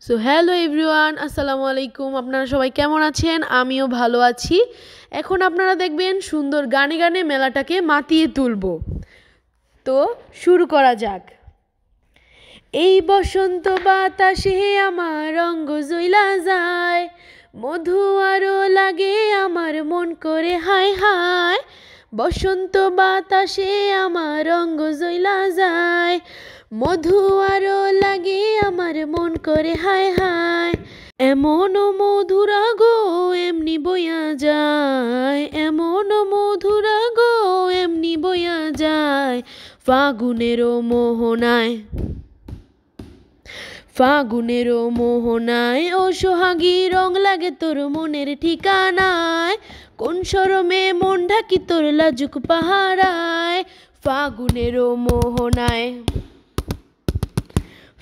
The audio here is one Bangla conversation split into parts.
সো হ্যালো এভরিওয়ান, আসসালামু আলাইকুম। আপনারা সবাই কেমন আছেন? আমিও ভালো আছি। এখন আপনারা দেখবেন সুন্দর গানে গানে মেলাটাকে মাতিয়ে তুলব। তো শুরু করা যাক। এই বসন্ত বাতাসে আমার রঙ্গ জইলা যায়, মধু আরো লাগে আমার মন করে হায় হায়। বসন্ত বাতাসে আমার রঙ্গ জইলা যায়, মধু আরো লাগে আমার মন করে হায় হায়। এমন মধুরা গো এমনি বইয়া যায়, এমন মধুরা গো এমনি বইয়া যায়, ফাগুনেরও মোহনায়, ফাগুনেরও মোহনায়। ও সোহাগী রং লাগে তোর মনের ঠিকানায়, কোন শরমে মন ঢাকি তোর লাজুক পাহারায়। ফাগুনেরও মোহনায়,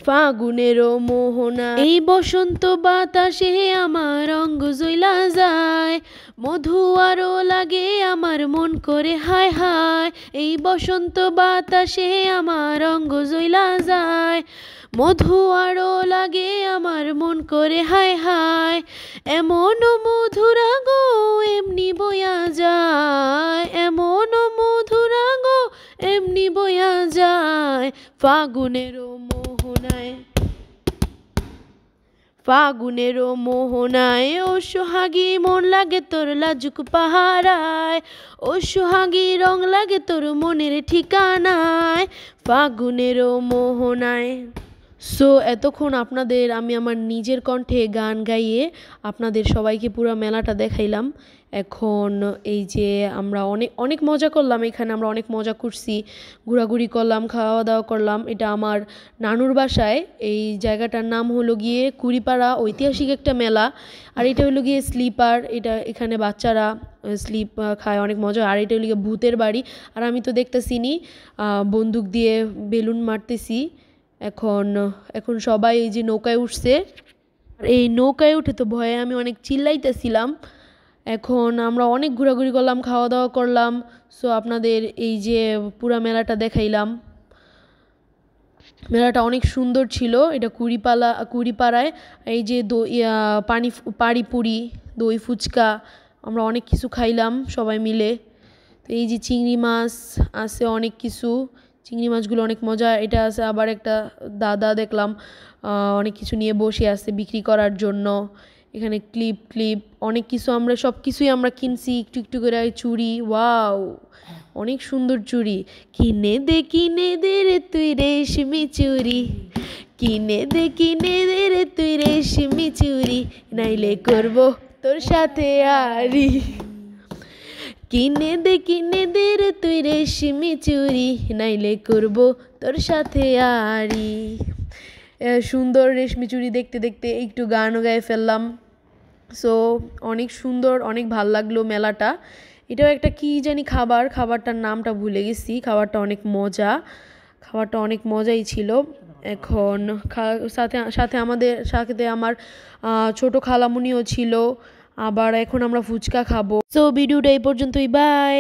ফাগুনেরও মোহনায়। এই বসন্ত বাতাসে আমার অঙ্গ জইলা যায়, মধু আরো লাগে আমার মন করে হায় হায়। এই বসন্ত বাতাসে আমার অঙ্গ জইলা যায়, মধু আরো লাগে আমার মন করে হায় হায়। এমন মধুরা গো এমনি বইয়া যায়, এমন মধুরা গো এমনি বইয়া যায়, ফাগুনেরও মোহনায়, ফাগুনেরও মোহনায়। ও সোহাগী মন লাগে তোর লাজুক পাহারায়, ও সোহাগী রং লাগে তোর মনের ঠিকানায়, ফাগুনেরও মোহনায়। সো এতক্ষণ আপনাদের আমি আমার নিজের কণ্ঠে গান গাইয়ে আপনাদের সবাইকে পুরো মেলাটা দেখাইলাম। এখন এই যে আমরা অনেক অনেক মজা করলাম, এখানে আমরা অনেক মজা করছি, ঘোরাঘুরি করলাম, খাওয়া দাওয়া করলাম। এটা আমার নানুর বাসায়। এই জায়গাটার নাম হলো গিয়ে কুড়িপাড়া, ঐতিহাসিক একটা মেলা। আর এটা হলো গিয়ে স্লিপার, এটা এখানে বাচ্চারা স্লিপ খায়, অনেক মজা। আর এটা হলো গিয়ে ভূতের বাড়ি। আর আমি তো দেখতেছিনি বন্দুক দিয়ে বেলুন মারতেছি। এখন এখন সবাই এই যে নৌকায় উঠছে, আর এই নৌকায় উঠে তো ভয়ে আমি অনেক চিল্লাইতেছিলাম। এখন আমরা অনেক ঘোরাঘুরি করলাম, খাওয়া দাওয়া করলাম। সো আপনাদের এই যে পুরা মেলাটা দেখাইলাম। মেলাটা অনেক সুন্দর ছিল। এটা কুড়িপাড়ায়। এই যে পানিপুরি, দই ফুচকা, আমরা অনেক কিছু খাইলাম সবাই মিলে। তো এই যে চিংড়ি মাছ আছে, অনেক কিছু চিংড়ি মাছগুলো অনেক মজা। এটা আছে আবার একটা দাদা দেখলাম অনেক কিছু নিয়ে বসে আছে বিক্রি করার জন্য। এখানে ক্লিপ অনেক কিছু, আমরা সব কিছুই আমরা কিনছি একটু একটু করে। চুড়ি, ওয়াও অনেক সুন্দর চুড়ি। কিনে দে রে তুই রেশমি চুড়ি, কিনে দে রে তুই রেশমি চুড়ি, নাইলে করব তোর সাথে আরি। কিনে দে রে তুই রেশমি চুড়ি, নাইলে করব তোর সাথে আরি। সুন্দর রেশমি চুড়ি দেখতে দেখতে একটু গানও গায়ে ফেললাম। সো অনেক সুন্দর, অনেক ভাল লাগলো মেলাটা। এটাও একটা কি জানি খাবারটার নামটা ভুলে গেছি। খাবারটা অনেক মজাই ছিল। এখন সাথে আমার ছোট খালামুনিও ছিল। আবার এখন আমরা ফুচকা খাবো। সো ভিডিওটা এই পর্যন্তই, বাই।